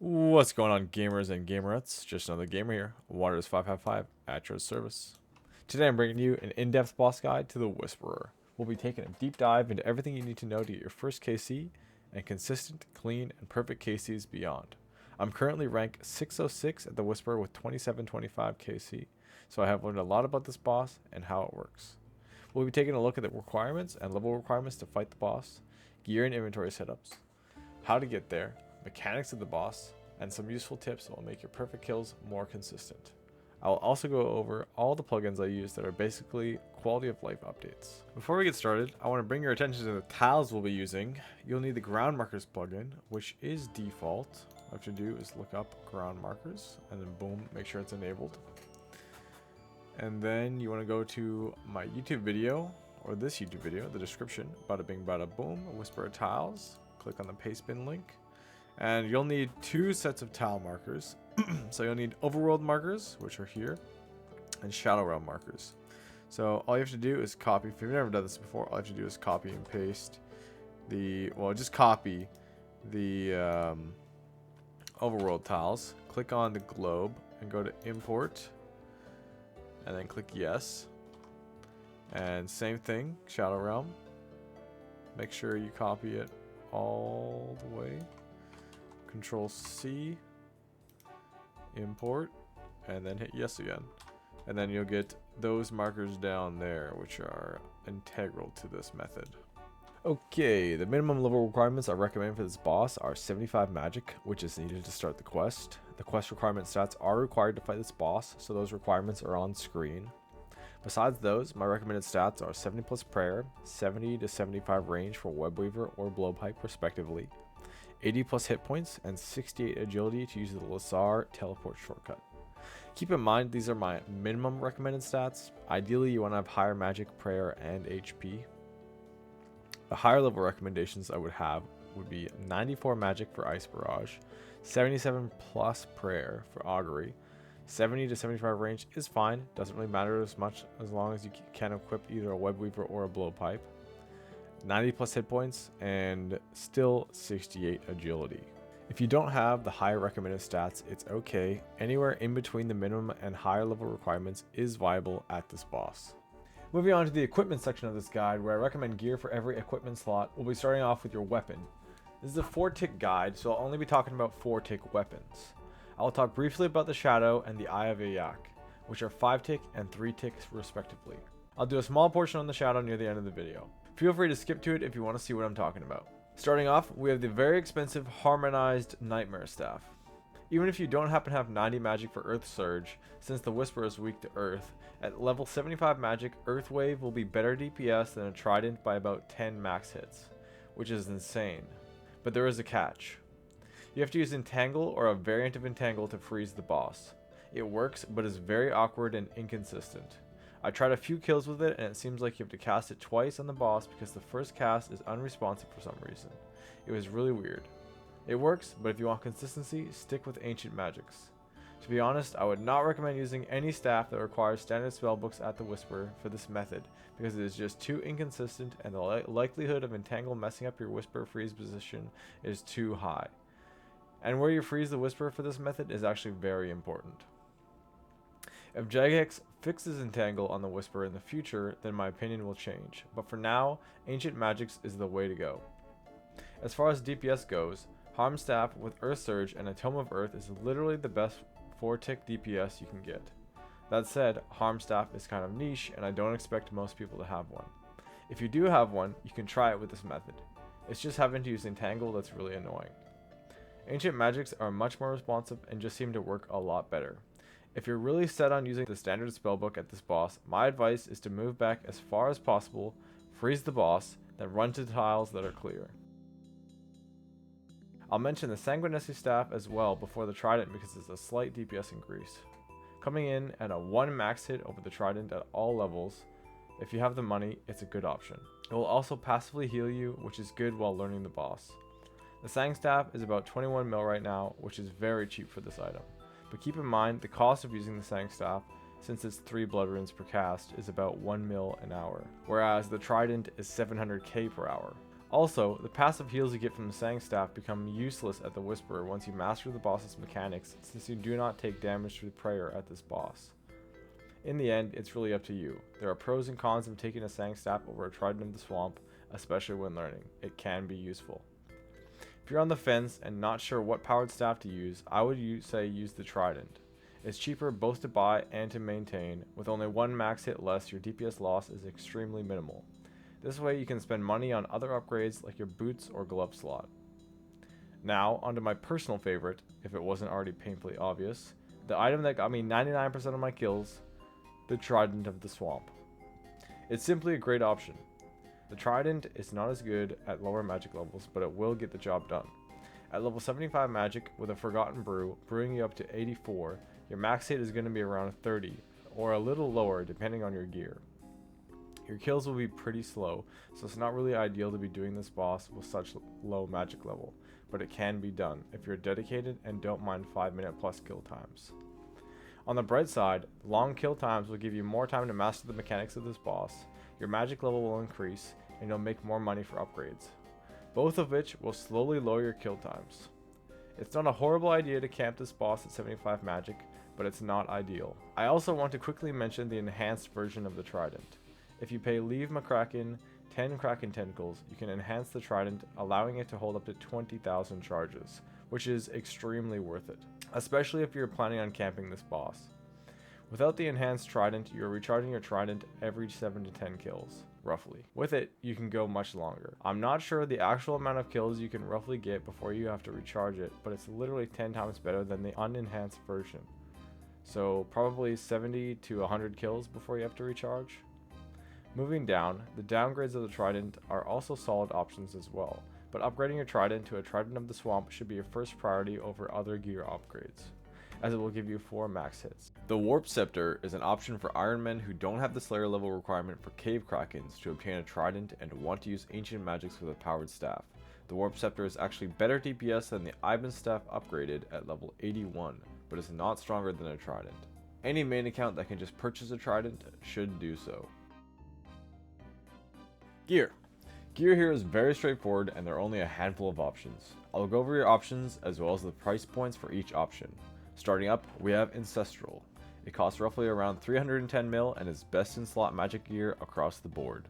What's going on, gamers and gamerettes? Just another gamer here. Waters555 at your service. Today I'm bringing you an in-depth boss guide to the Whisperer. We'll be taking a deep dive into everything you need to know to get your first KC and consistent, clean, and perfect KCs beyond. I'm currently rank 606 at the Whisperer with 2725 KC, so I have learned a lot about this boss and how it works. We'll be taking a look at the requirements and level requirements to fight the boss, gear and inventory setups, how to get there, mechanics of the boss, and some useful tips that will make your perfect kills more consistent. I will also go over all the plugins I use that are basically quality of life updates. Before we get started, I want to bring your attention to the tiles we'll be using. You'll need the ground markers plugin, which is default. All you have to do is look up ground markers and then boom, make sure it's enabled. And then you want to go to my YouTube video, or this YouTube video, the description, bada bing bada boom, Whisperfly Tiles. Click on the paste bin link. And you'll need two sets of tile markers. So you'll need overworld markers, which are here, and shadow realm markers. So all you have to do is copy. If you've never done this before, all you have to do is copy and paste just copy the overworld tiles. Click on the globe and go to import, and then click yes. And same thing, shadow realm. Make sure you copy it all the way. Control C, import, and then hit yes again. And then you'll get those markers down there, which are integral to this method. Okay, the minimum level requirements I recommend for this boss are 75 magic, which is needed to start the quest. The quest requirement stats are required to fight this boss, so those requirements are on screen. Besides those, my recommended stats are 70 plus prayer, 70 to 75 range for webweaver or blowpipe respectively, 80 plus hit points, and 68 agility to use the Lazar teleport shortcut. Keep in mind these are my minimum recommended stats. Ideally you want to have higher magic, prayer, and HP. The higher level recommendations I would have would be 94 magic for Ice Barrage, 77 plus prayer for Augury, 70 to 75 range is fine, doesn't really matter as much as long as you can equip either a webweaver or a blowpipe. 90 plus hit points, and still 68 agility. If you don't have the higher recommended stats, it's okay. Anywhere in between the minimum and higher level requirements is viable at this boss. Moving on to the equipment section of this guide, where I recommend gear for every equipment slot, we'll be starting off with your weapon. This is a 4-tick guide, so I'll only be talking about 4-tick weapons. I'll talk briefly about the Shadow and the Eye of Ayak, which are 5-tick and 3-ticks respectively. I'll do a small portion on the Shadow near the end of the video. Feel free to skip to it if you want to see what I'm talking about. Starting off, we have the very expensive Harmonized Nightmare Staff. Even if you don't happen to have 90 magic for Earth Surge, since the Whisperer is weak to Earth, at level 75 magic, Earth Wave will be better DPS than a Trident by about 10 max hits, which is insane. But there is a catch. You have to use Entangle or a variant of Entangle to freeze the boss. It works, but is very awkward and inconsistent. I tried a few kills with it, and it seems like you have to cast it twice on the boss because the first cast is unresponsive for some reason. It was really weird. It works, but if you want consistency, stick with Ancient Magics. To be honest, I would not recommend using any staff that requires standard spellbooks at the Whisperer for this method, because it is just too inconsistent and the likelihood of Entangle messing up your Whisperer freeze position is too high. And where you freeze the Whisperer for this method is actually very important. If Jagex fixes Entangle on the Whisperer in the future, then my opinion will change, but for now, Ancient Magics is the way to go. As far as DPS goes, Harm Staff with Earth Surge and a Tome of Earth is literally the best 4-tick DPS you can get. That said, Harm Staff is kind of niche, and I don't expect most people to have one. If you do have one, you can try it with this method. It's just having to use Entangle that's really annoying. Ancient Magics are much more responsive and just seem to work a lot better. If you're really set on using the standard spellbook at this boss, my advice is to move back as far as possible, freeze the boss, then run to tiles that are clear. I'll mention the Sanguinesi staff as well before the Trident because it's a slight DPS increase. Coming in at a 1 max hit over the Trident at all levels, if you have the money, it's a good option. It will also passively heal you, which is good while learning the boss. The Sang staff is about 21 mil right now, which is very cheap for this item. But keep in mind the cost of using the Sang staff, since it's 3 blood runes per cast, is about 1 mil an hour, whereas the Trident is 700k per hour. Also, the passive heals you get from the Sang Staff become useless at the Whisperer once you master the boss's mechanics, since you do not take damage through prayer at this boss. In the end, it's really up to you. There are pros and cons of taking a Sang Staff over a Trident of the Swamp, especially when learning. It can be useful. If you're on the fence and not sure what powered staff to use, I would say use the Trident. It's cheaper both to buy and to maintain. With only one max hit less, your DPS loss is extremely minimal. This way you can spend money on other upgrades like your boots or glove slot. Now, onto my personal favorite, if it wasn't already painfully obvious, the item that got me 99% of my kills, the Trident of the Swamp. It's simply a great option. The Trident is not as good at lower magic levels, but it will get the job done. At level 75 magic, with a Forgotten Brew, brewing you up to 84, your max hit is going to be around 30, or a little lower depending on your gear. Your kills will be pretty slow, so it's not really ideal to be doing this boss with such low magic level, but it can be done if you're dedicated and don't mind 5-minute plus kill times. On the bright side, long kill times will give you more time to master the mechanics of this boss, your magic level will increase, and you'll make more money for upgrades, both of which will slowly lower your kill times. It's not a horrible idea to camp this boss at 75 magic, but it's not ideal. I also want to quickly mention the enhanced version of the Trident. If you pay Leave McCracken 10 Kraken Tentacles, you can enhance the Trident, allowing it to hold up to 20,000 charges, which is extremely worth it, especially if you're planning on camping this boss. Without the enhanced Trident, you're recharging your Trident every 7 to 10 kills, roughly. With it, you can go much longer. I'm not sure the actual amount of kills you can roughly get before you have to recharge it, but it's literally 10 times better than the unenhanced version. So probably 70 to 100 kills before you have to recharge. Moving down, the downgrades of the Trident are also solid options as well, but upgrading your Trident to a Trident of the Swamp should be your first priority over other gear upgrades, as it will give you 4 max hits. The Warp Scepter is an option for Iron Men who don't have the Slayer level requirement for Cave Krakens to obtain a Trident and want to use Ancient Magics with a powered staff. The Warp Scepter is actually better DPS than the Ivan staff upgraded at level 81, but is not stronger than a Trident. Any main account that can just purchase a Trident should do so. Gear. Gear here is very straightforward and there are only a handful of options. I'll go over your options as well as the price points for each option. Starting up, we have Ancestral. It costs roughly around 310 mil and is best in slot magic gear across the board.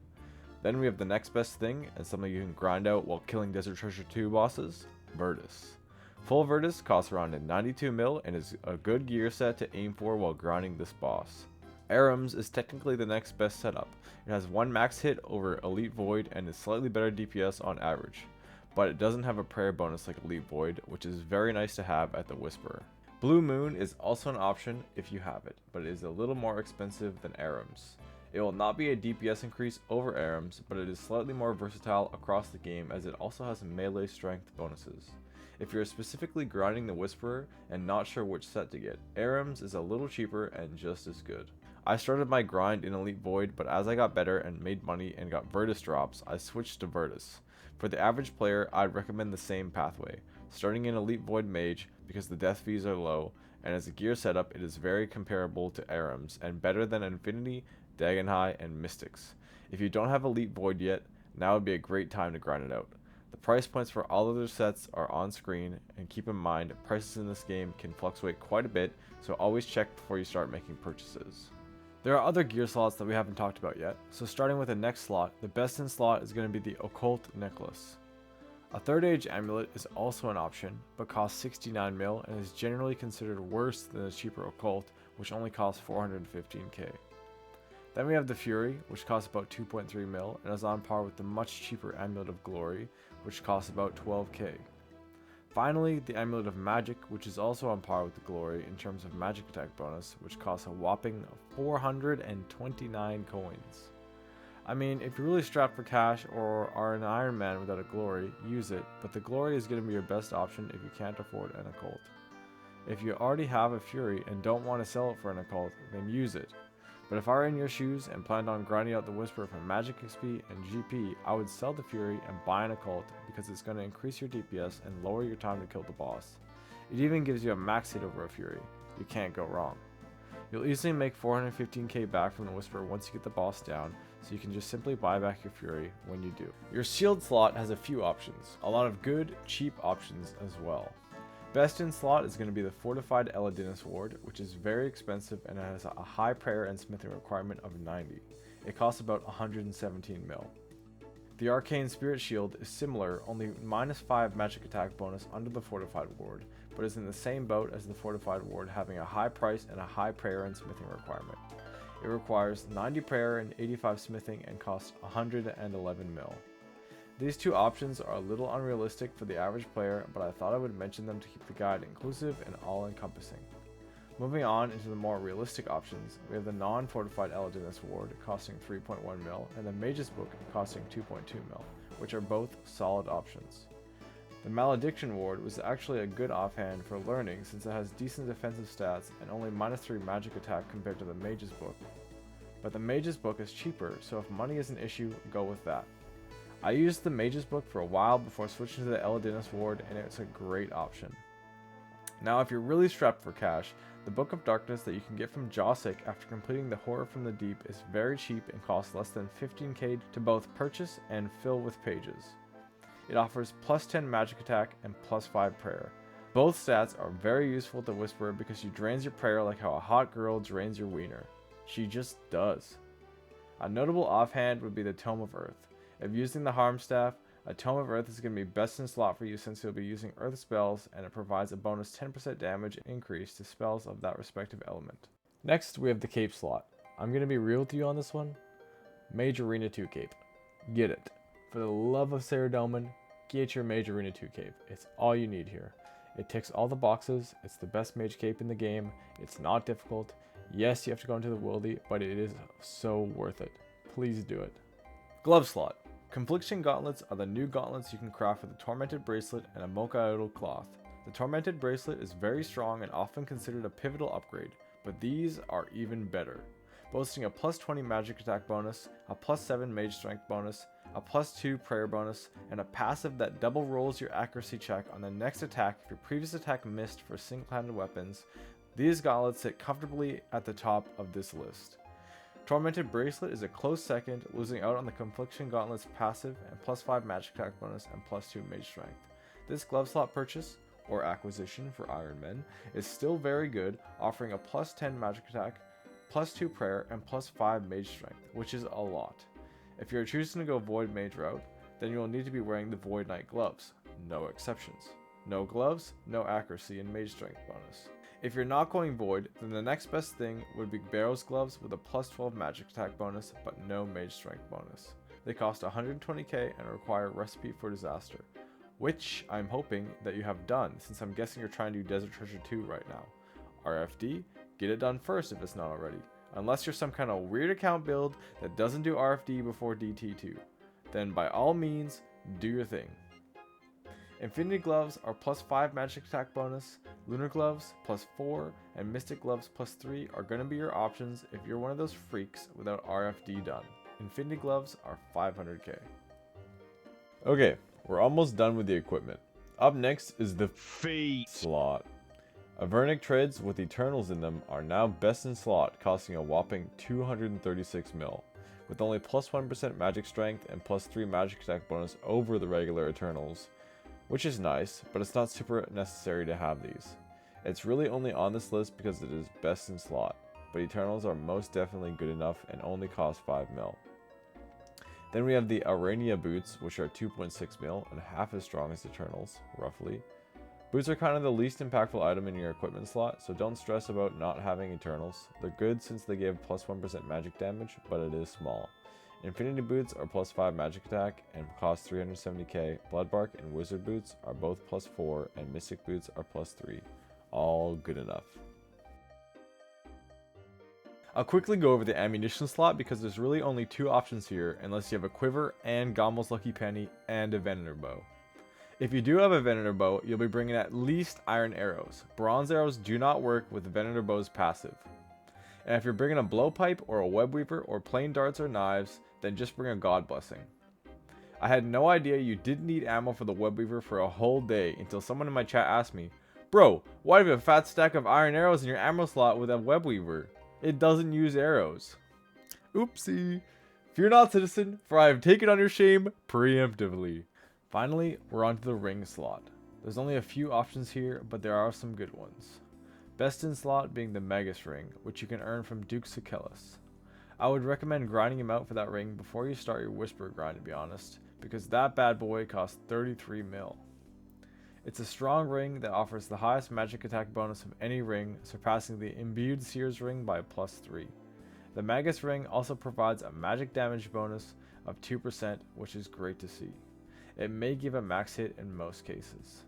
Then we have the next best thing and something you can grind out while killing Desert Treasure 2 bosses, Virtus. Full Virtus costs around 92 mil and is a good gear set to aim for while grinding this boss. Arums is technically the next best setup. It has 1 max hit over Elite Void and is slightly better DPS on average, but it doesn't have a prayer bonus like Elite Void, which is very nice to have at the Whisperer. Blue Moon is also an option if you have it, but it is a little more expensive than Arums. It will not be a DPS increase over Arums, but it is slightly more versatile across the game as it also has melee strength bonuses. If you're specifically grinding the Whisperer and not sure which set to get, Arums is a little cheaper and just as good. I started my grind in Elite Void, but as I got better and made money and got Virtus drops, I switched to Virtus. For the average player, I'd recommend the same pathway, starting in Elite Void Mage because the death fees are low, and as a gear setup it is very comparable to Arums and better than Infinity, Dagonhai, and Mystics. If you don't have Elite Void yet, now would be a great time to grind it out. The price points for all other sets are on screen, and keep in mind prices in this game can fluctuate quite a bit, so always check before you start making purchases. There are other gear slots that we haven't talked about yet, so starting with the next slot, the best in slot is going to be the Occult Necklace. A Third Age Amulet is also an option, but costs 69 mil and is generally considered worse than the cheaper Occult, which only costs 415k. Then we have the Fury, which costs about 2.3 mil and is on par with the much cheaper Amulet of Glory, which costs about 12k. Finally, the Amulet of Magic, which is also on par with the Glory in terms of magic attack bonus, which costs a whopping 429 coins. I mean, if you're really strapped for cash or are an Iron Man without a Glory, use it, but the Glory is going to be your best option if you can't afford an Occult. If you already have a Fury and don't want to sell it for an Occult, then use it. But if I were in your shoes and planned on grinding out the Whisper for magic XP and GP, I would sell the Fury and buy an Occult because it's going to increase your DPS and lower your time to kill the boss. It even gives you a max hit over a Fury. You can't go wrong. You'll easily make 415k back from the Whisper once you get the boss down, so you can just simply buy back your Fury when you do. Your shield slot has a few options, a lot of good, cheap options as well. Best in slot is going to be the Fortified Eladinus Ward, which is very expensive and it has a high prayer and smithing requirement of 90. It costs about 117 mil. The Arcane Spirit Shield is similar, only -5 magic attack bonus under the Fortified Ward, but is in the same boat as the Fortified Ward, having a high price and a high prayer and smithing requirement. It requires 90 prayer and 85 smithing and costs 111 mil. These two options are a little unrealistic for the average player, but I thought I would mention them to keep the guide inclusive and all-encompassing. Moving on into the more realistic options, we have the non-Fortified Eladinus Ward costing 3.1 mil and the Mage's Book costing 2.2 mil, which are both solid options. The Malediction Ward was actually a good offhand for learning since it has decent defensive stats and only -3 magic attack compared to the Mage's Book. But the Mage's Book is cheaper, so if money is an issue, go with that. I used the Mage's Book for a while before switching to the Eladinus Ward, and it's a great option. Now if you're really strapped for cash, the Book of Darkness that you can get from Jossic after completing the Horror from the Deep is very cheap and costs less than 15k to both purchase and fill with pages. It offers +10 magic attack and +5 prayer. Both stats are very useful to Whisperer because she drains your prayer like how a hot girl drains your wiener. She just does. A notable offhand would be the Tome of Earth. If using the Harm Staff, a Tome of Earth is going to be best in slot for you since you'll be using Earth spells and it provides a bonus 10% damage increase to spells of that respective element. Next, we have the Cape slot. I'm going to be real with you on this one. Mage Arena 2 Cape. Get it. For the love of Saradomin, get your Mage Arena 2 Cape. It's all you need here. It ticks all the boxes, it's the best mage cape in the game, it's not difficult. Yes, you have to go into the Wildy, but it is so worth it. Please do it. Glove slot. Confliction gauntlets are the new gauntlets you can craft with a Tormented Bracelet and a Mocha Cloth. The Tormented Bracelet is very strong and often considered a pivotal upgrade, but these are even better. Boasting a +20 magic attack bonus, a +7 mage strength bonus, a +2 prayer bonus, and a passive that double rolls your accuracy check on the next attack if your previous attack missed for single-handed weapons, these gauntlets sit comfortably at the top of this list. Tormented Bracelet is a close second, losing out on the Confliction Gauntlet's passive and +5 magic attack bonus and +2 mage strength. This glove slot purchase, or acquisition for Iron Men, is still very good, offering a +10 magic attack, +2 prayer, and +5 mage strength, which is a lot. If you're choosing to go Void Mage route, then you will need to be wearing the Void Knight gloves. No exceptions. No gloves, no accuracy and mage strength bonus. If you're not going Void, then the next best thing would be Barrow's gloves with a +12 magic attack bonus, but no mage strength bonus. They cost 120k and require Recipe for Disaster, which I'm hoping that you have done, since I'm guessing you're trying to do Desert Treasure 2 right now. RFD, get it done first if it's not already. Unless you're some kind of weird account build that doesn't do RFD before DT2. Then by all means, do your thing. Infinity Gloves are +5 magic attack bonus, Lunar Gloves +4, and Mystic Gloves +3 are going to be your options if you're one of those freaks without RFD done. Infinity Gloves are 500k. Okay, we're almost done with the equipment. Up next is the feet slot. Avernic treads with Eternals in them are now best in slot, costing a whopping 236 mil, with only +1% magic strength and +3 magic attack bonus over the regular Eternals, which is nice, but it's not super necessary to have these. It's really only on this list because it is best in slot, but Eternals are most definitely good enough and only cost 5 mil. Then we have the Arania boots, which are 2.6 mil and half as strong as Eternals, roughly. Boots are kind of the least impactful item in your equipment slot, so don't stress about not having Eternals. They're good since they give +1% magic damage, but it is small. Infinity Boots are +5 magic attack and cost 370k. Bloodbark and Wizard Boots are both +4 and Mystic Boots are +3. All good enough. I'll quickly go over the ammunition slot because there's really only two options here unless you have a quiver and Gommel's Lucky Penny and a Venator bow. If you do have a Venator bow, you'll be bringing at least iron arrows. Bronze arrows do not work with Venator bow's passive. And if you're bringing a blowpipe or a web weaver or plain darts or knives, then just bring a God Blessing. I had no idea you didn't need ammo for the web weaver for a whole day until someone in my chat asked me, "Bro, why do you have a fat stack of iron arrows in your ammo slot with a web weaver? It doesn't use arrows." Oopsie. Fear not, citizen, for I have taken on your shame preemptively. Finally, we're on to the ring slot. There's only a few options here, but there are some good ones. Best in slot being the Magus ring, which you can earn from Duke Sukelis. I would recommend grinding him out for that ring before you start your Whisper grind, to be honest, because that bad boy costs 33 mil. It's a strong ring that offers the highest magic attack bonus of any ring, surpassing the Imbued Seer's ring by +3. The Magus ring also provides a magic damage bonus of 2%, which is great to see. It may give a max hit in most cases.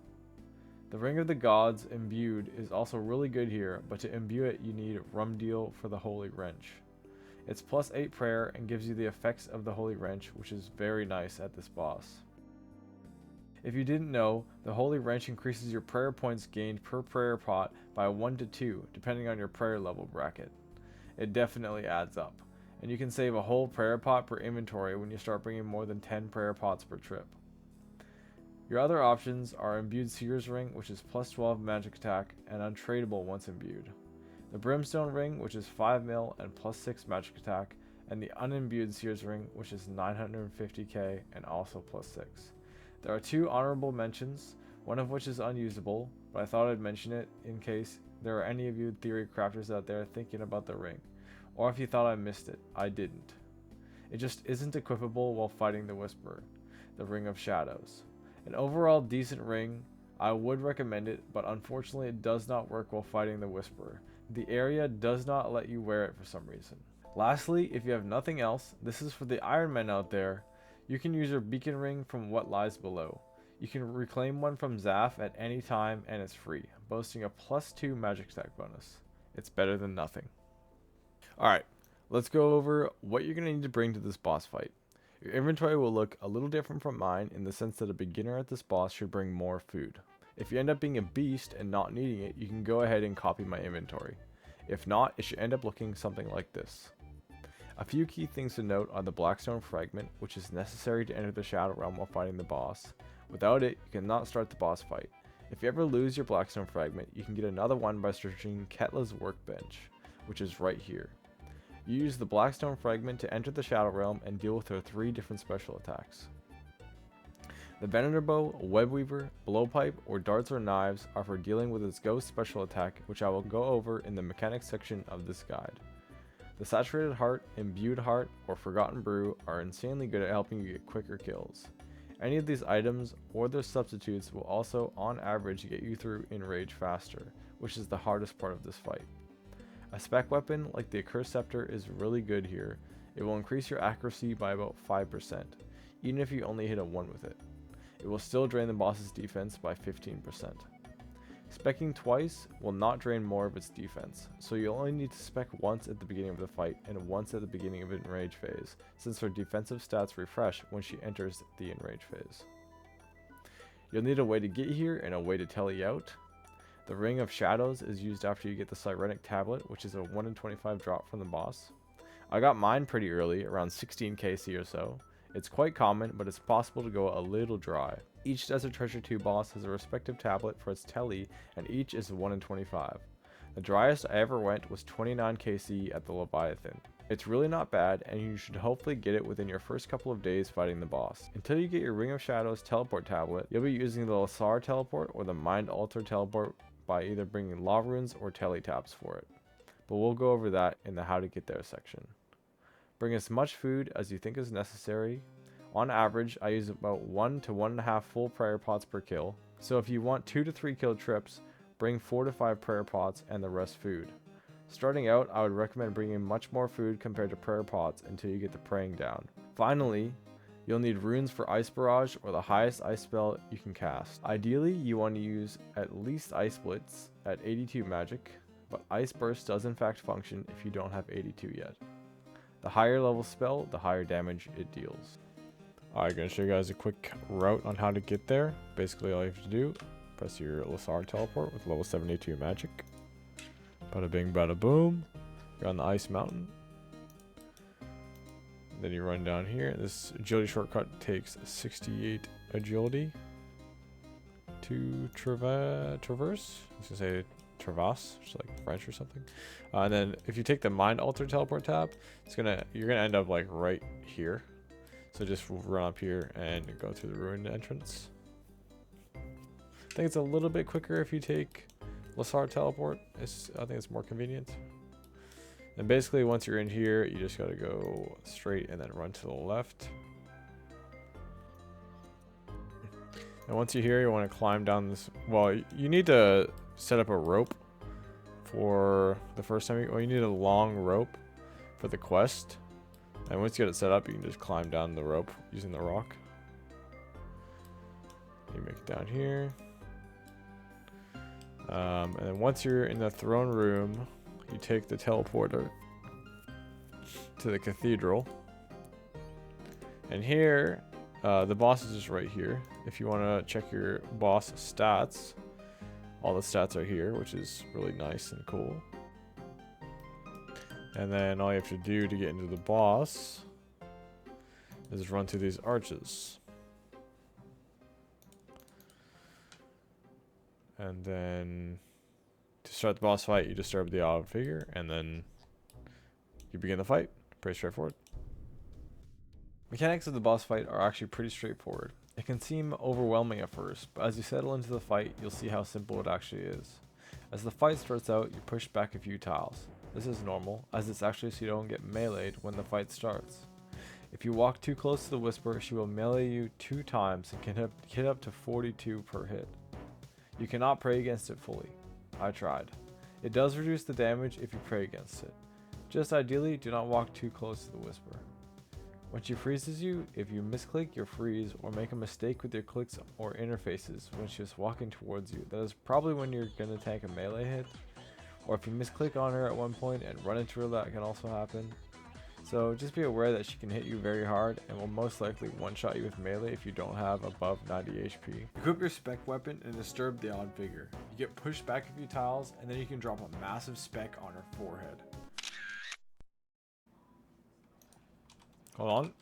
The Ring of the Gods Imbued is also really good here, but to imbue it you need Rumdeal for the Holy Wrench. It's +8 prayer and gives you the effects of the Holy Wrench, which is very nice at this boss. If you didn't know, the Holy Wrench increases your prayer points gained per prayer pot by 1 to 2, depending on your prayer level bracket. It definitely adds up, and you can save a whole prayer pot per inventory when you start bringing more than 10 prayer pots per trip. Your other options are Imbued Seer's Ring, which is +12 magic attack and untradeable once imbued. The Brimstone Ring, which is 5 mil and +6 magic attack, and the Unimbued Seer's Ring, which is 950k and also +6. There are 2 honorable mentions, one of which is unusable, but I thought I'd mention it in case there are any of you theory crafters out there thinking about the ring, or if you thought I missed it. I didn't. It just isn't equipable while fighting the Whisperer, the Ring of Shadows. An overall decent ring, I would recommend it, but unfortunately it does not work while fighting the Whisperer. The area does not let you wear it for some reason. Lastly, if you have nothing else, this is for the Iron Men out there. You can use your beacon ring from What Lies Below. You can reclaim one from Zaf at any time and it's free, boasting a +2 magic attack bonus. It's better than nothing. Alright, let's go over what you're going to need to bring to this boss fight. Your inventory will look a little different from mine in the sense that a beginner at this boss should bring more food. If you end up being a beast and not needing it, you can go ahead and copy my inventory. If not, it should end up looking something like this. A few key things to note are the Blackstone Fragment, which is necessary to enter the Shadow Realm while fighting the boss. Without it, you cannot start the boss fight. If you ever lose your Blackstone Fragment, you can get another one by searching Ketla's Workbench, which is right here. You use the Blackstone Fragment to enter the Shadow Realm and deal with her 3 different special attacks. The Venator Bow, Webweaver, Blowpipe, or Darts or Knives are for dealing with its Ghost special attack, which I will go over in the mechanics section of this guide. The Saturated Heart, Imbued Heart, or Forgotten Brew are insanely good at helping you get quicker kills. Any of these items or their substitutes will also, on average, get you through Enrage faster, which is the hardest part of this fight. A spec weapon like the Accursed Scepter is really good here. It will increase your accuracy by about 5%, even if you only hit a 1 with it. It will still drain the boss's defense by 15%. Specking twice will not drain more of its defense, so you'll only need to spec once at the beginning of the fight and once at the beginning of Enrage phase, since her defensive stats refresh when she enters the Enrage phase. You'll need a way to get here and a way to tele out. The Ring of Shadows is used after you get the Sirenic Tablet, which is a 1 in 25 drop from the boss. I got mine pretty early, around 16 KC or so. It's quite common, but it's possible to go a little dry. Each Desert Treasure 2 boss has a respective tablet for its tele, and each is 1 in 25. The driest I ever went was 29 KC at the Leviathan. It's really not bad, and you should hopefully get it within your first couple of days fighting the boss. Until you get your Ring of Shadows teleport tablet, you'll be using the Lasar teleport or the Mind Altar teleport by either bringing Law Runes or Teletaps for it. But we'll go over that in the How to Get There section. Bring as much food as you think is necessary. On average, I use about 1 to 1.5 full prayer pots per kill, so if you want 2 to 3 kill trips, bring 4 to 5 prayer pots and the rest food. Starting out, I would recommend bringing much more food compared to prayer pots until you get the praying down. Finally, you'll need runes for Ice Barrage or the highest ice spell you can cast. Ideally, you want to use at least Ice Blitz at 82 magic, but Ice Burst does in fact function if you don't have 82 yet. The higher level spell, the higher damage it deals. Alright, gonna show you guys a quick route on how to get there. Basically, all you have to do, press your Lasar teleport with level 72 magic. Bada bing, bada boom. You're on the Ice Mountain. Then you run down here. This agility shortcut takes 68 agility to traverse. I was gonna say Traverse, just like French or something. And then if you take the Mind Alter Teleport tab, you're gonna end up like right here. So just run up here and go through the ruin entrance. I think it's a little bit quicker if you take Lassar Teleport. I think it's more convenient. And basically once you're in here, you just gotta go straight and then run to the left. And once you're here, you want to climb down this. Well, you need to set up a rope for the first time. You need a long rope for the quest. And once you get it set up, you can just climb down the rope using the rock. You make it down here. And then once you're in the throne room, you take the teleporter to the cathedral. And here, the boss is just right here. If you want to check your boss stats, all the stats are here, which is really nice and cool. And then all you have to do to get into the boss is run through these arches. And then to start the boss fight, you just start with the auto figure, and then you begin the fight. Pretty straightforward. Mechanics of the boss fight are actually pretty straightforward. It can seem overwhelming at first, but as you settle into the fight, you'll see how simple it actually is. As the fight starts out, you push back a few tiles. This is normal, as it's actually so you don't get meleeed when the fight starts. If you walk too close to the Whisper, she will melee you 2 times and can hit up to 42 per hit. You cannot pray against it fully. I tried. It does reduce the damage if you pray against it. Just ideally, do not walk too close to the Whisper. When she freezes you, if you misclick your freeze or make a mistake with your clicks or interfaces when she is walking towards you, that is probably when you're going to tank a melee hit. Or if you misclick on her at one point and run into her, that can also happen. So just be aware that she can hit you very hard and will most likely one-shot you with melee if you don't have above 90 HP. Equip your spec weapon and disturb the odd figure. You get pushed back a few tiles and then you can drop a massive spec on her forehead. Hold on.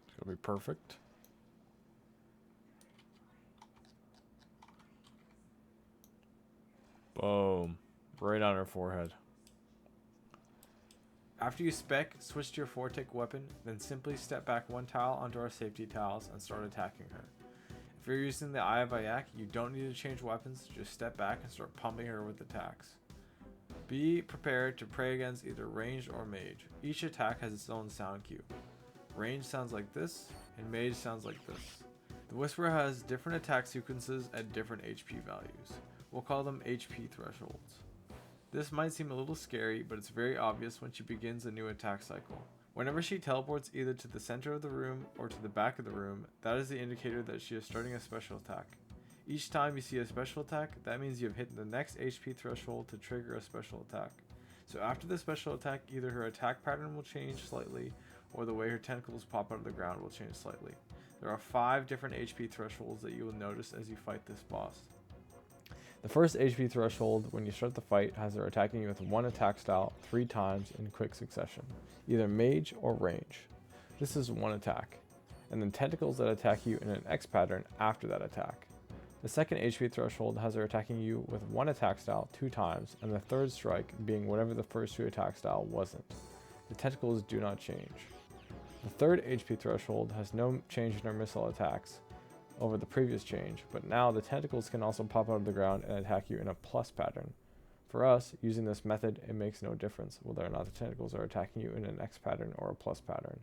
It's gonna be perfect. Boom. Right on her forehead. After you spec, switch to your four-tick weapon, then simply step back 1 tile onto our safety tiles and start attacking her. If you're using the Eye of Ayak, you don't need to change weapons, just step back and start pumping her with attacks. Be prepared to pray against either ranged or mage. Each attack has its own sound cue. Range sounds like this, and mage sounds like this. The Whisperer has different attack sequences at different HP values. We'll call them HP thresholds. This might seem a little scary, but it's very obvious when she begins a new attack cycle. Whenever she teleports either to the center of the room or to the back of the room, that is the indicator that she is starting a special attack. Each time you see a special attack, that means you have hit the next HP threshold to trigger a special attack. So after the special attack, either her attack pattern will change slightly, or the way her tentacles pop out of the ground will change slightly. There are 5 different HP thresholds that you will notice as you fight this boss. The first HP threshold when you start the fight has her attacking you with 1 attack style 3 times in quick succession, either mage or range. This is 1 attack, and then tentacles that attack you in an X pattern after that attack. The second HP threshold has her attacking you with 1 attack style 2 times, and the third strike being whatever the first 2 attack style wasn't. The tentacles do not change. The third HP threshold has no change in her missile attacks over the previous change, but now the tentacles can also pop out of the ground and attack you in a plus pattern. For us, using this method, it makes no difference whether or not the tentacles are attacking you in an X pattern or a plus pattern.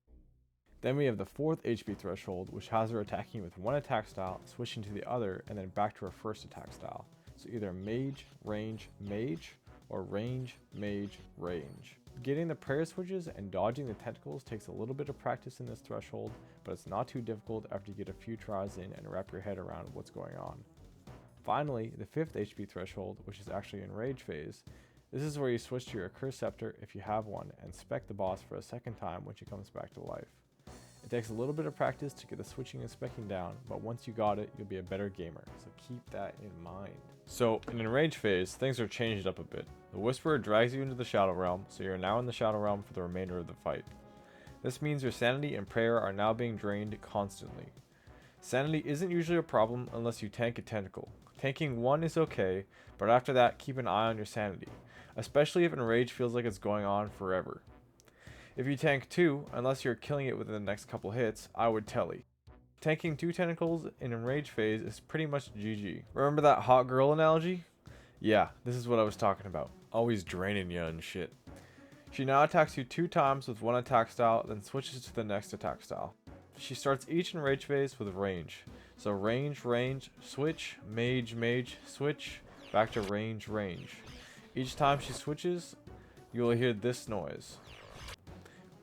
Then we have the 4th HP threshold, which has her attacking you with 1 attack style, switching to the other, and then back to her first attack style. So either mage, range, mage, or range, mage, range. Getting the prayer switches and dodging the tentacles takes a little bit of practice in this threshold, but it's not too difficult after you get a few tries in and wrap your head around what's going on. Finally, the 5th HP threshold, which is actually Enrage phase. This is where you switch to your Curse Scepter if you have one, and spec the boss for a second time when she comes back to life. It takes a little bit of practice to get the switching and specking down, but once you got it, you'll be a better gamer, so keep that in mind. So, in Enrage phase, things are changed up a bit. The Whisperer drags you into the Shadow Realm, so you're now in the Shadow Realm for the remainder of the fight. This means your Sanity and Prayer are now being drained constantly. Sanity isn't usually a problem unless you tank a Tentacle. Tanking 1 is okay, but after that keep an eye on your sanity, especially if Enrage feels like it's going on forever. If you tank 2, unless you're killing it within the next couple hits, I would telly. Tanking 2 tentacles in Enrage phase is pretty much GG. Remember that hot girl analogy? Yeah, this is what I was talking about. Always draining you and shit. She now attacks you 2 times with one attack style, then switches to the next attack style. She starts each Enrage phase with range. So range, range, switch, mage, mage, switch, back to range, range. Each time she switches, you will hear this noise.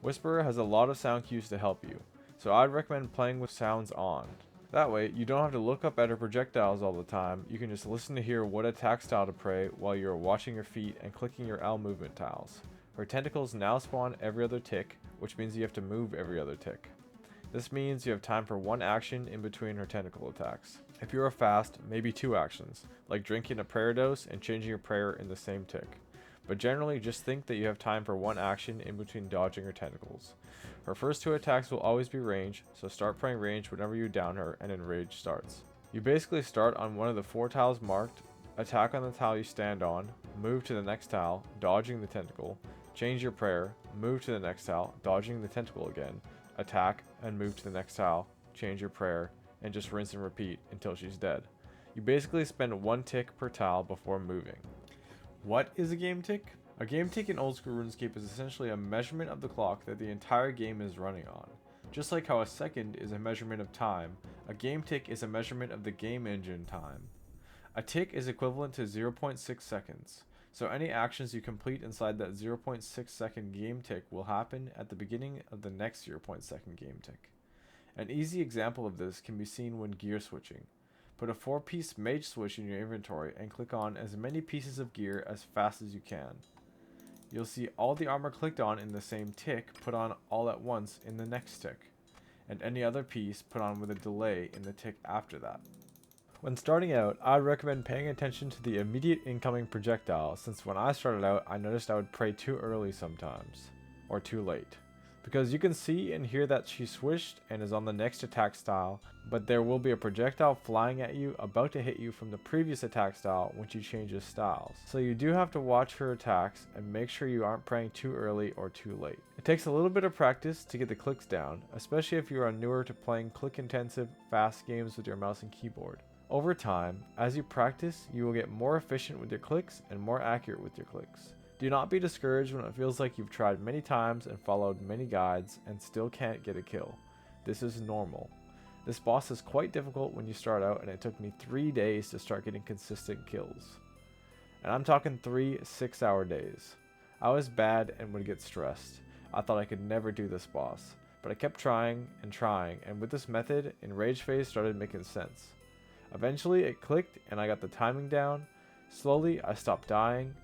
Whisperer has a lot of sound cues to help you, so I'd recommend playing with sounds on. That way, you don't have to look up at her projectiles all the time, you can just listen to hear what attack style to pray while you're watching your feet and clicking your L movement tiles. Her tentacles now spawn every other tick, which means you have to move every other tick. This means you have time for 1 action in between her tentacle attacks. If you are fast, maybe 2 actions, like drinking a prayer dose and changing your prayer in the same tick. But generally, just think that you have time for 1 action in between dodging her tentacles. Her first 2 attacks will always be range, so start praying range whenever you down her and Enrage starts. You basically start on one of the 4 tiles marked, attack on the tile you stand on, move to the next tile, dodging the tentacle, change your prayer, move to the next tile, dodging the tentacle again, attack, and move to the next tile, change your prayer, and just rinse and repeat until she's dead. You basically spend 1 tick per tile before moving. What is a game tick? A game tick in Old School Runescape is essentially a measurement of the clock that the entire game is running on. Just like how a second is a measurement of time, a game tick is a measurement of the game engine time. A tick is equivalent to 0.6 seconds. So any actions you complete inside that 0.6 second game tick will happen at the beginning of the next 0.2 game tick. An easy example of this can be seen when gear switching. Put a 4-piece mage switch in your inventory and click on as many pieces of gear as fast as you can. You'll see all the armor clicked on in the same tick put on all at once in the next tick, and any other piece put on with a delay in the tick after that. When starting out, I'd recommend paying attention to the immediate incoming projectile, since when I started out I noticed I would pray too early sometimes, or too late. Because you can see and hear that she switched and is on the next attack style, but there will be a projectile flying at you about to hit you from the previous attack style when she changes styles. So you do have to watch her attacks and make sure you aren't praying too early or too late. It takes a little bit of practice to get the clicks down, especially if you are newer to playing click intensive, fast games with your mouse and keyboard. Over time, as you practice, you will get more efficient with your clicks and more accurate with your clicks. Do not be discouraged when it feels like you've tried many times and followed many guides and still can't get a kill. This is normal. This boss is quite difficult when you start out, and it took me 3 days to start getting consistent kills. And I'm talking 3 6-hour days. I was bad and would get stressed. I thought I could never do this boss, but I kept trying, and with this method, Enrage phase started making sense. Eventually it clicked and I got the timing down. Slowly I stopped dying.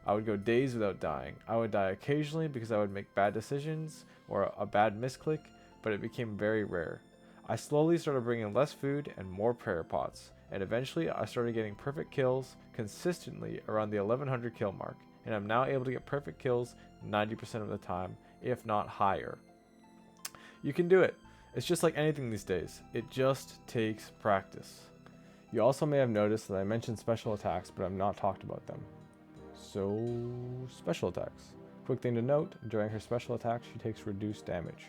I would go days without dying. I would die occasionally because I would make bad decisions or a bad misclick, but it became very rare. I slowly started bringing less food and more prayer pots, and eventually I started getting perfect kills consistently around the 1100 kill mark, and I'm now able to get perfect kills 90% of the time, if not higher. You can do it. It's just like anything these days. It just takes practice. You also may have noticed that I mentioned special attacks, but I've not talked about them. So, special attacks. Quick thing to note, during her special attack she takes reduced damage.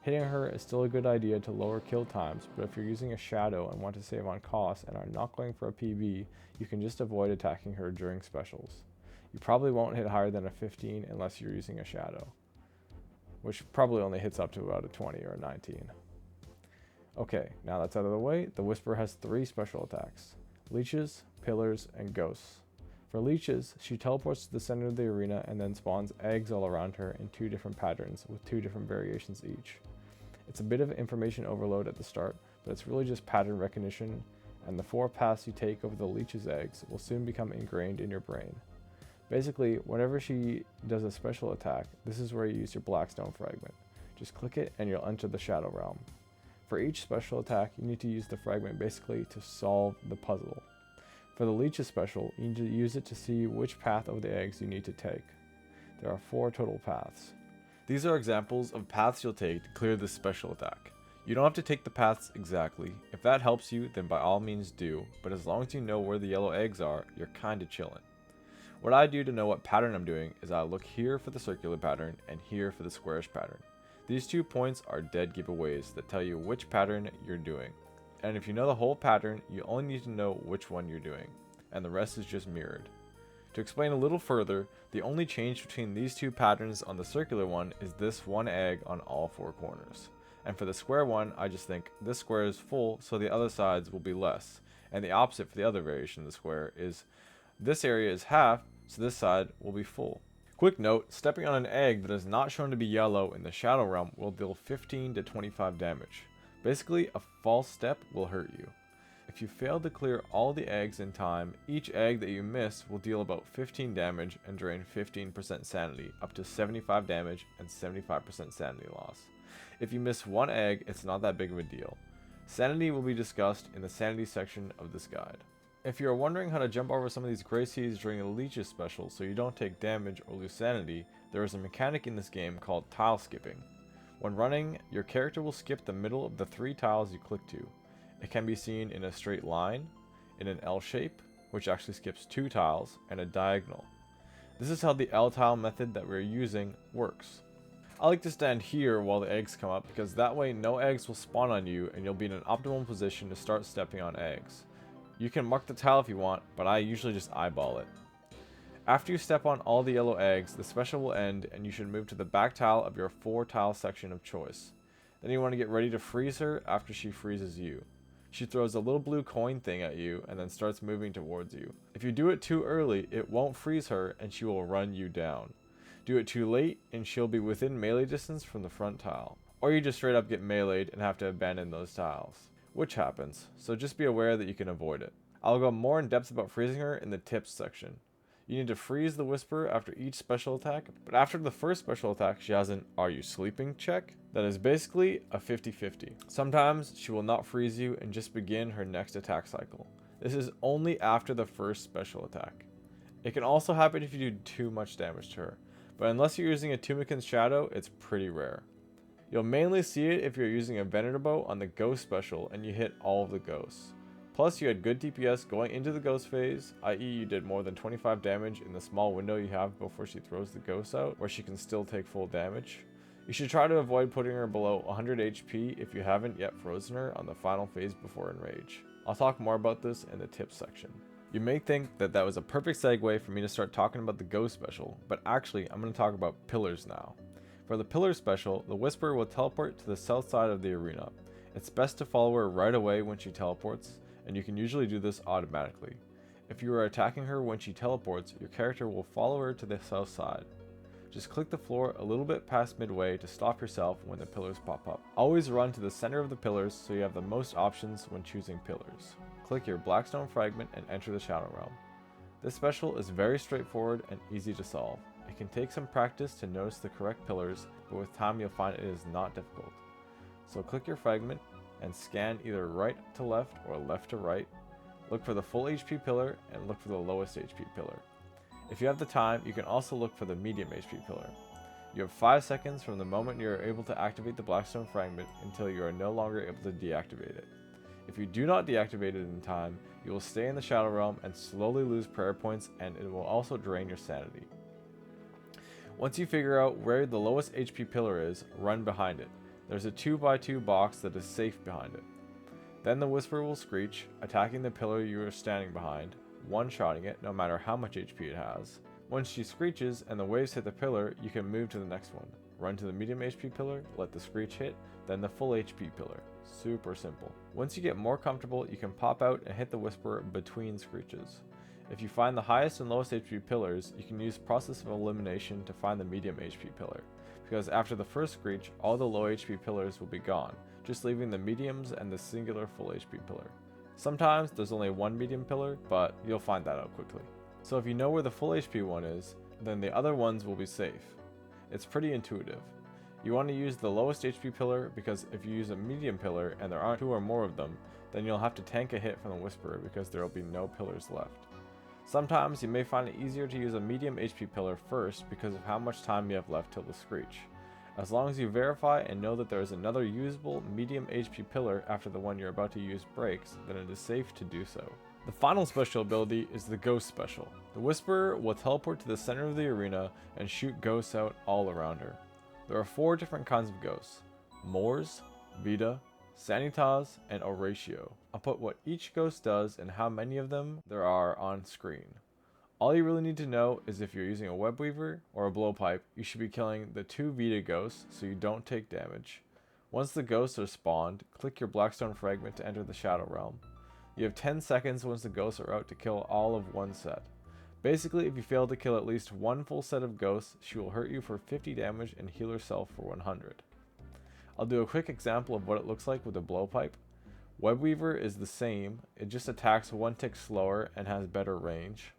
Hitting her is still a good idea to lower kill times, but if you're using a shadow and want to save on cost and are not going for a PB, you can just avoid attacking her during specials. You probably won't hit higher than a 15 unless you're using a shadow, which probably only hits up to about a 20 or a 19. Okay, now that's out of the way, the Whisper has 3 special attacks: Leeches, Pillars, and Ghosts. For Leeches, she teleports to the center of the arena and then spawns eggs all around her in 2 different patterns with 2 different variations each. It's a bit of information overload at the start, but it's really just pattern recognition, and the 4 paths you take over the Leech's eggs will soon become ingrained in your brain. Basically, whenever she does a special attack, this is where you use your Blackstone fragment. Just click it and you'll enter the Shadow Realm. For each special attack, you need to use the fragment basically to solve the puzzle. For the Leeches special, you need to use it to see which path of the eggs you need to take. There are 4 total paths. These are examples of paths you'll take to clear this special attack. You don't have to take the paths exactly. If that helps you, then by all means do, but as long as you know where the yellow eggs are, you're kinda chillin'. What I do to know what pattern I'm doing is I look here for the circular pattern and here for the squarish pattern. These 2 points are dead giveaways that tell you which pattern you're doing. And if you know the whole pattern, you only need to know which one you're doing, and the rest is just mirrored. To explain a little further, the only change between these 2 patterns on the circular one is this 1 egg on all 4 corners. And for the square one, I just think this square is full, so the other sides will be less. And the opposite for the other variation of the square is this area is half, so this side will be full. Quick note, stepping on an egg that is not shown to be yellow in the Shadow Realm will deal 15 to 25 damage. Basically, a false step will hurt you. If you fail to clear all the eggs in time, each egg that you miss will deal about 15 damage and drain 15% sanity, up to 75 damage and 75% sanity loss. If you miss 1 egg, it's not that big of a deal. Sanity will be discussed in the sanity section of this guide. If you are wondering how to jump over some of these gray seeds during a Leeches special so you don't take damage or lose sanity, there is a mechanic in this game called tile skipping. When running, your character will skip the middle of the 3 tiles you click to. It can be seen in a straight line, in an L shape, which actually skips 2 tiles, and a diagonal. This is how the L tile method that we're using works. I like to stand here while the eggs come up because that way no eggs will spawn on you and you'll be in an optimal position to start stepping on eggs. You can mark the tile if you want, but I usually just eyeball it. After you step on all the yellow eggs, the special will end and you should move to the back tile of your 4 tile section of choice. Then you want to get ready to freeze her after she freezes you. She throws a little blue coin thing at you and then starts moving towards you. If you do it too early, it won't freeze her and she will run you down. Do it too late and she'll be within melee distance from the front tile. Or you just straight up get meleeed and have to abandon those tiles. Which happens, so just be aware that you can avoid it. I'll go more in depth about freezing her in the tips section. You need to freeze the Whisperer after each special attack, but after the first special attack she has an "Are you sleeping?" check that is basically a 50-50. Sometimes she will not freeze you and just begin her next attack cycle. This is only after the first special attack. It can also happen if you do too much damage to her, but unless you're using a Tumeken's Shadow, it's pretty rare. You'll mainly see it if you're using a Venerable on the Ghost special and you hit all of the ghosts. Plus you had good DPS going into the ghost phase, i.e. you did more than 25 damage in the small window you have before she throws the ghost out, where she can still take full damage. You should try to avoid putting her below 100 HP if you haven't yet frozen her on the final phase before Enrage. I'll talk more about this in the tips section. You may think that that was a perfect segue for me to start talking about the ghost special, but actually I'm going to talk about pillars now. For the pillar special, the Whisperer will teleport to the south side of the arena. It's best to follow her right away when she teleports, and you can usually do this automatically. If you are attacking her when she teleports, your character will follow her to the south side. Just click the floor a little bit past midway to stop yourself when the pillars pop up. Always run to the center of the pillars so you have the most options when choosing pillars. Click your Blackstone Fragment and enter the Shadow Realm. This special is very straightforward and easy to solve. It can take some practice to notice the correct pillars, but with time you'll find it is not difficult. So click your fragment and scan either right to left or left to right. Look for the full HP pillar and look for the lowest HP pillar. If you have the time, you can also look for the medium HP pillar. You have 5 seconds from the moment you are able to activate the Blackstone Fragment until you are no longer able to deactivate it. If you do not deactivate it in time, you will stay in the Shadow Realm and slowly lose prayer points, and it will also drain your sanity. Once you figure out where the lowest HP pillar is, run behind it. There's a 2x2 box that is safe behind it. Then the Whisperer will screech, attacking the pillar you are standing behind, one-shotting it no matter how much HP it has. Once she screeches and the waves hit the pillar, you can move to the next one. Run to the medium HP pillar, let the screech hit, then the full HP pillar. Super simple. Once you get more comfortable, you can pop out and hit the Whisperer between screeches. If you find the highest and lowest HP pillars, you can use process of elimination to find the medium HP pillar, because after the first screech, all the low HP pillars will be gone, just leaving the mediums and the singular full HP pillar. Sometimes there's only one medium pillar, but you'll find that out quickly. So if you know where the full HP one is, then the other ones will be safe. It's pretty intuitive. You want to use the lowest HP pillar because if you use a medium pillar and there aren't 2 or more of them, then you'll have to tank a hit from the Whisperer because there will be no pillars left. Sometimes you may find it easier to use a medium HP pillar first because of how much time you have left till the screech. As long as you verify and know that there is another usable medium HP pillar after the one you're about to use breaks, then it is safe to do so. The final special ability is the Ghost Special. The Whisperer will teleport to the center of the arena and shoot ghosts out all around her. There are 4 different kinds of ghosts: Moors, Vita, Sanitas, and Oratio. I'll put what each ghost does and how many of them there are on screen. All you really need to know is if you're using a web weaver or a blowpipe, you should be killing the 2 Vita ghosts so you don't take damage. Once the ghosts are spawned, click your Blackstone fragment to enter the Shadow Realm. You have 10 seconds once the ghosts are out to kill all of one set. Basically, if you fail to kill at least one full set of ghosts, she will hurt you for 50 damage and heal herself for 100. I'll do a quick example of what it looks like with a blowpipe. Webweaver is the same, it just attacks 1 tick slower and has better range.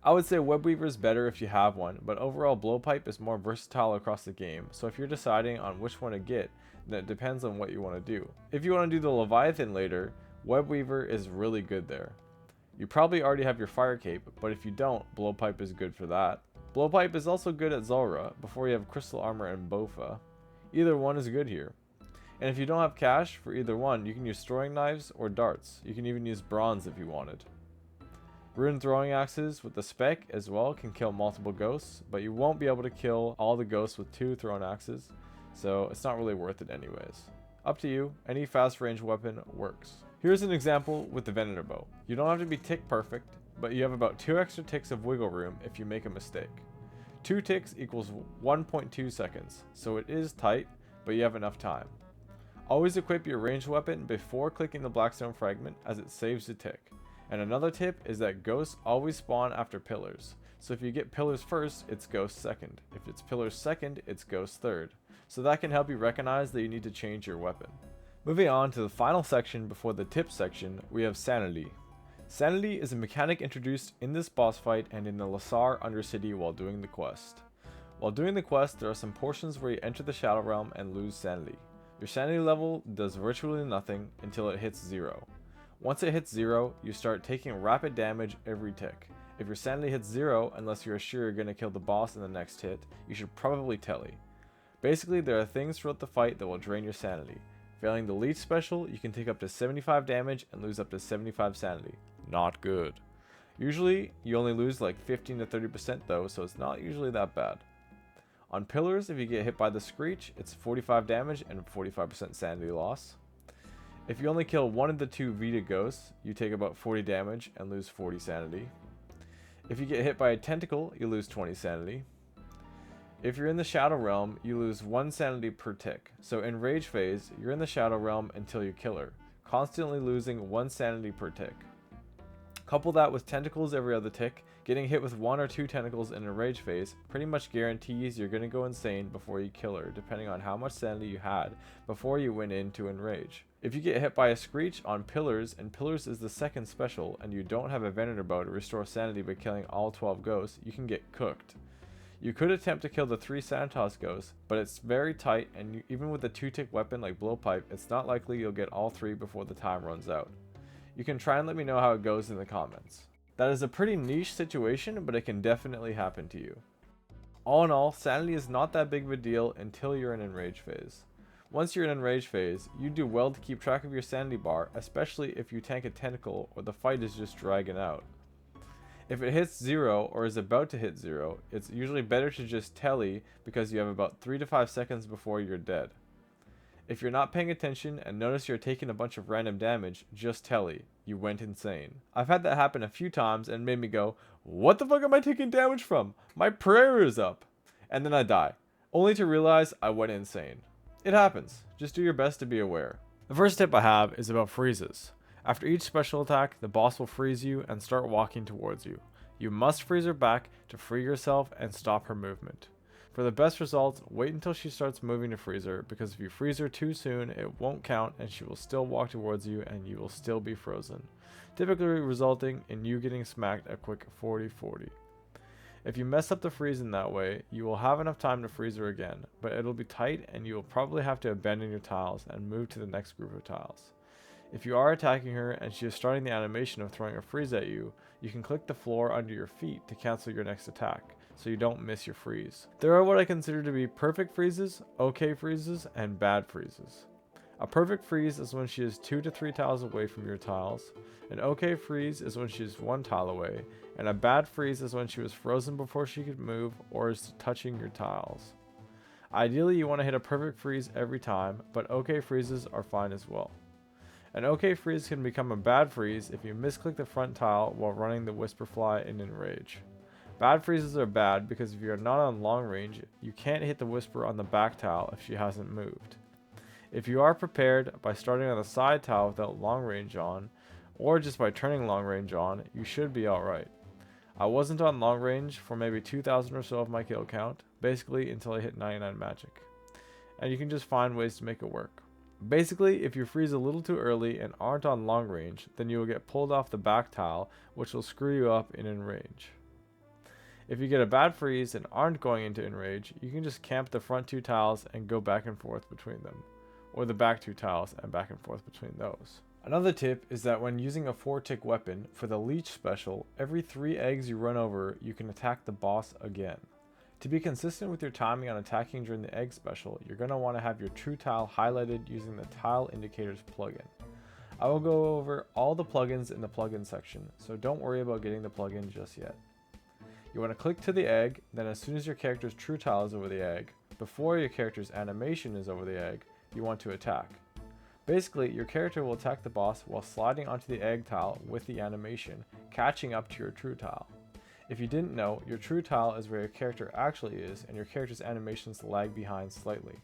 I would say Webweaver is better if you have one, but overall Blowpipe is more versatile across the game, so if you're deciding on which one to get, then it depends on what you want to do. If you want to do the Leviathan later, Webweaver is really good there. You probably already have your Fire Cape, but if you don't, Blowpipe is good for that. Blowpipe is also good at Zulrah, before you have Crystal Armor and Bofa. Either one is good here. And if you don't have cash for either one, you can use throwing knives or darts. You can even use bronze if you wanted. Rune throwing axes with the spec as well can kill multiple ghosts, but you won't be able to kill all the ghosts with 2 thrown axes, so it's not really worth it anyways. Up to you, any fast range weapon works. Here's an example with the Venator bow. You don't have to be tick perfect, but you have about 2 extra ticks of wiggle room if you make a mistake. 2 ticks equals 1.2 seconds, so it is tight, but you have enough time. Always equip your ranged weapon before clicking the Blackstone fragment as it saves the tick. And another tip is that ghosts always spawn after pillars. So if you get pillars first, it's ghost second. If it's pillars second, it's ghost third. So that can help you recognize that you need to change your weapon. Moving on to the final section before the tips section, we have Sanity. Sanity is a mechanic introduced in this boss fight and in the Lasar Undercity while doing the quest. While doing the quest, there are some portions where you enter the Shadow Realm and lose sanity. Your sanity level does virtually nothing until it hits 0. Once it hits 0, you start taking rapid damage every tick. If your sanity hits 0, unless you're sure you're going to kill the boss in the next hit, you should probably telly. Basically, there are things throughout the fight that will drain your sanity. Failing the Leech special, you can take up to 75 damage and lose up to 75 sanity. Not good. Usually, you only lose like 15 to 30% though, so it's not usually that bad. On pillars, if you get hit by the Screech, it's 45 damage and 45% sanity loss. If you only kill one of the 2 Vita ghosts, you take about 40 damage and lose 40 sanity. If you get hit by a tentacle, you lose 20 sanity. If you're in the Shadow Realm, you lose 1 sanity per tick. So in Rage phase, you're in the Shadow Realm until you kill her, constantly losing 1 sanity per tick. Couple that with tentacles every other tick, getting hit with 1 or 2 tentacles in a Rage phase pretty much guarantees you're going to go insane before you kill her, depending on how much sanity you had before you went into Enrage. If you get hit by a Screech on Pillars, and Pillars is the second special, and you don't have a Venator bow to restore sanity by killing all 12 ghosts, you can get cooked. You could attempt to kill the 3 Sanitas ghosts, but it's very tight, and even with a 2-tick weapon like Blowpipe, it's not likely you'll get all 3 before the time runs out. You can try and let me know how it goes in the comments. That is a pretty niche situation, but it can definitely happen to you. All in all, sanity is not that big of a deal until you're in Enrage phase. Once you're in Enrage phase, you do well to keep track of your sanity bar, especially if you tank a tentacle or the fight is just dragging out. If it hits 0 or is about to hit 0, it's usually better to just telly because you have about 3 to 5 seconds before you're dead. If you're not paying attention and notice you're taking a bunch of random damage, just telly. You went insane. I've had that happen a few times and it made me go, what the fuck am I taking damage from? My prayer is up. And then I die, only to realize I went insane. It happens. Just do your best to be aware. The first tip I have is about freezes. After each special attack, the boss will freeze you and start walking towards you. You must freeze her back to free yourself and stop her movement. For the best results, wait until she starts moving to freeze her, because if you freeze her too soon, it won't count and she will still walk towards you and you will still be frozen, typically resulting in you getting smacked a quick 40-40. If you mess up the freeze in that way, you will have enough time to freeze her again, but it'll be tight and you will probably have to abandon your tiles and move to the next group of tiles. If you are attacking her and she is starting the animation of throwing a freeze at you, you can click the floor under your feet to cancel your next attack. so you don't miss your freeze. There are what I consider to be perfect freezes, okay freezes, and bad freezes. A perfect freeze is when she is 2 to 3 tiles away from your tiles. An okay freeze is when she is 1 tile away, and a bad freeze is when she was frozen before she could move or is touching your tiles. Ideally, you want to hit a perfect freeze every time, but okay freezes are fine as well. An okay freeze can become a bad freeze if you misclick the front tile while running the Whisperfly in Enrage. Bad freezes are bad because if you are not on long range, you can't hit the Whisper on the back tile if she hasn't moved. If you are prepared by starting on the side tile without long range on, or just by turning long range on, you should be alright. I wasn't on long range for maybe 2,000 or so of my kill count, basically until I hit 99 magic. And you can just find ways to make it work. Basically, if you freeze a little too early and aren't on long range, then you will get pulled off the back tile, which will screw you up in Enrage. If you get a bad freeze and aren't going into Enrage, you can just camp the front 2 tiles and go back and forth between them, or the back 2 tiles and back and forth between those. Another tip is that when using a 4-tick weapon, for the Leech special, every 3 eggs you run over, you can attack the boss again. To be consistent with your timing on attacking during the egg special, you're going to want to have your true tile highlighted using the Tile Indicators plugin. I will go over all the plugins in the plugin section, so don't worry about getting the plugin just yet. You want to click to the egg, then as soon as your character's true tile is over the egg, before your character's animation is over the egg, you want to attack. Basically, your character will attack the boss while sliding onto the egg tile with the animation, catching up to your true tile. If you didn't know, your true tile is where your character actually is, and your character's animations lag behind slightly.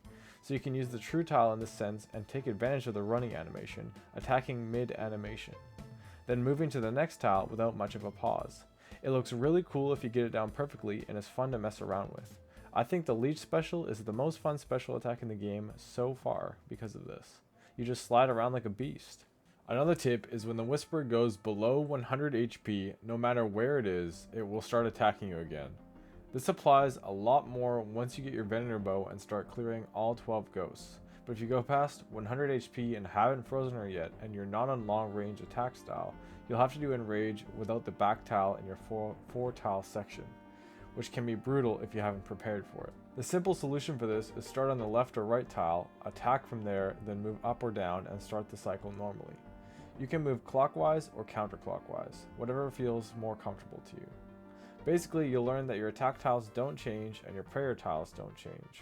So you can use the true tile in this sense and take advantage of the running animation, attacking mid-animation, then moving to the next tile without much of a pause. It looks really cool if you get it down perfectly and is fun to mess around with. I think the Leech special is the most fun special attack in the game so far because of this. You just slide around like a beast. Another tip is when the Whisper goes below 100 HP, no matter where it is, it will start attacking you again. This applies a lot more once you get your Venator bow and start clearing all 12 ghosts. But if you go past 100 HP and haven't frozen her yet, and you're not on long range attack style, you'll have to do Enrage without the back tile in your 4 tile section, which can be brutal if you haven't prepared for it. The simple solution for this is start on the left or right tile, attack from there, then move up or down and start the cycle normally. You can move clockwise or counterclockwise, whatever feels more comfortable to you. Basically, you'll learn that your attack tiles don't change and your prayer tiles don't change.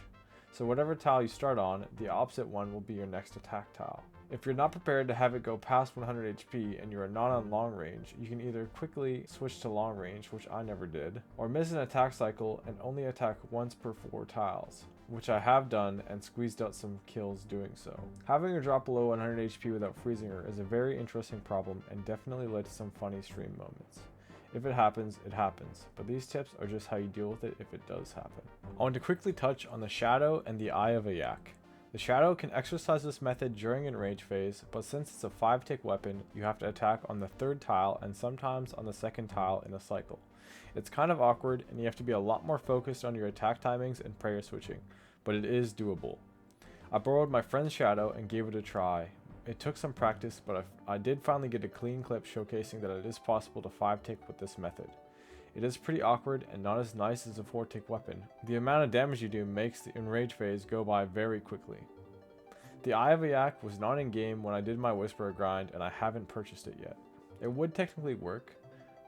So whatever tile you start on, the opposite one will be your next attack tile. If you're not prepared to have it go past 100 HP and you are not on long range, you can either quickly switch to long range, which I never did, or miss an attack cycle and only attack once per 4 tiles, which I have done and squeezed out some kills doing so. Having her drop below 100 HP without freezing her is a very interesting problem and definitely led to some funny stream moments. If it happens, but these tips are just how you deal with it if it does happen. I want to quickly touch on the Shadow and the Eye of Ayak. The Shadow can exercise this method during Enrage phase, but since it's a 5-tick weapon, you have to attack on the 3rd tile and sometimes on the 2nd tile in a cycle. It's kind of awkward and you have to be a lot more focused on your attack timings and prayer switching, but it is doable. I borrowed my friend's Shadow and gave it a try. It took some practice, but I did finally get a clean clip showcasing that it is possible to 5-tick with this method. It is pretty awkward and not as nice as a 4-tick weapon. The amount of damage you do makes the Enrage phase go by very quickly. The Eye of Ayak was not in game when I did my Whisperer grind and I haven't purchased it yet. It would technically work,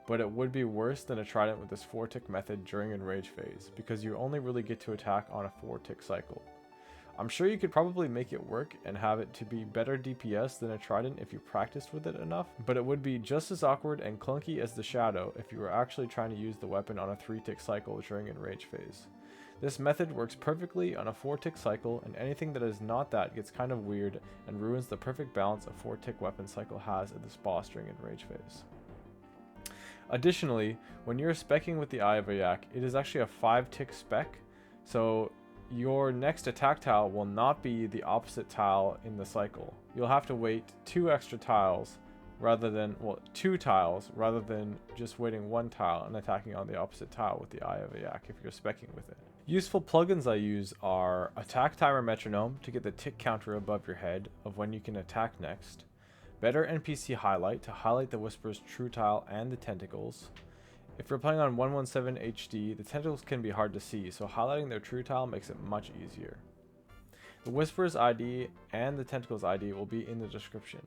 but it would be worse than a Trident with this 4-tick method during Enrage phase because you only really get to attack on a 4-tick cycle. I'm sure you could probably make it work and have it to be better DPS than a Trident if you practiced with it enough, but it would be just as awkward and clunky as the Shadow if you were actually trying to use the weapon on a 3-tick cycle during Enrage phase. This method works perfectly on a 4-tick cycle, and anything that is not that gets kind of weird and ruins the perfect balance a 4-tick weapon cycle has at this boss during Enrage phase. Additionally, when you're speccing with the Eye of Ayak, it is actually a 5-tick spec, so your next attack tile will not be the opposite tile in the cycle. You'll have to wait 2 tiles rather than just waiting 1 tile and attacking on the opposite tile with the Eye of Ayak if you're speccing with it. Useful plugins I use are Attack Timer Metronome to get the tick counter above your head of when you can attack next, Better NPC Highlight to highlight the Whisper's true tile and the Tentacles, If you're playing on 117 HD, the Tentacles can be hard to see, so highlighting their true tile makes it much easier. The Whisper's ID and the Tentacles ID will be in the description.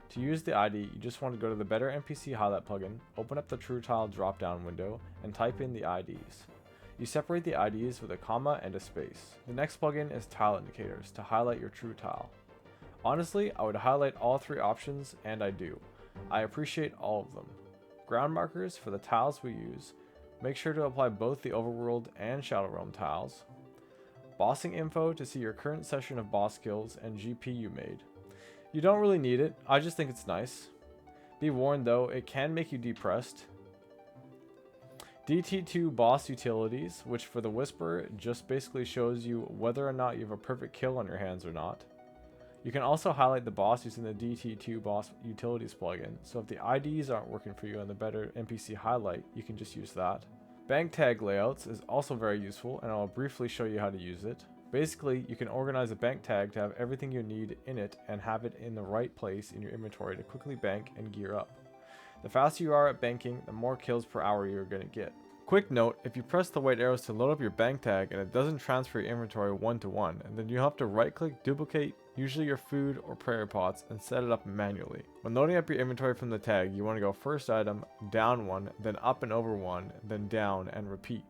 To use the ID, you just want to go to the Better NPC Highlight plugin, open up the True Tile drop-down window, and type in the IDs. You separate the IDs with a comma and a space. The next plugin is Tile Indicators to highlight your true tile. Honestly, I would highlight all three options, and I do. I appreciate all of them. Ground markers for the tiles we use. Make sure to apply both the Overworld and Shadow Realm tiles. Bossing info to see your current session of boss kills and GP you made. You don't really need it, I just think it's nice. Be warned though, it can make you depressed. DT2 boss utilities, which for the Whisper just basically shows you whether or not you have a perfect kill on your hands or not. You can also highlight the boss using the DT2 boss utilities plugin, so if the IDs aren't working for you on the Better NPC highlight, you can just use that. Bank tag layouts is also very useful, and I'll briefly show you how to use it. Basically, you can organize a bank tag to have everything you need in it and have it in the right place in your inventory to quickly bank and gear up. The faster you are at banking, the more kills per hour you're going to get. Quick note, if you press the white arrows to load up your bank tag and it doesn't transfer your inventory one-to-one, and then you have to right click, duplicate, usually your food or prayer pots, and set it up manually. When loading up your inventory from the tag, you want to go first item, down one, then up and over one, then down, and repeat.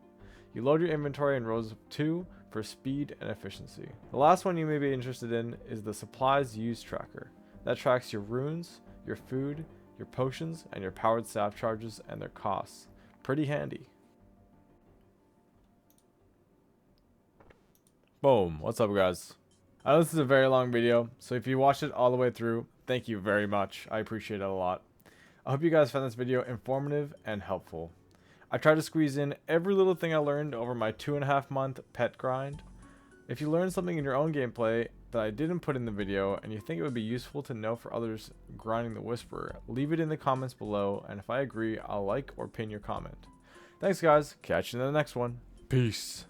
You load your inventory in rows of 2 for speed and efficiency. The last one you may be interested in is the supplies used tracker. That tracks your runes, your food, your potions, and your powered staff charges and their costs. Pretty handy. Boom. What's up, guys? I know this is a very long video, so if you watched it all the way through, thank you very much. I appreciate it a lot. I hope you guys found this video informative and helpful. I tried to squeeze in every little thing I learned over my 2.5 month pet grind. If you learned something in your own gameplay that I didn't put in the video and you think it would be useful to know for others grinding the Whisper, leave it in the comments below, and if I agree, I'll like or pin your comment. Thanks guys, catch you in the next one. Peace.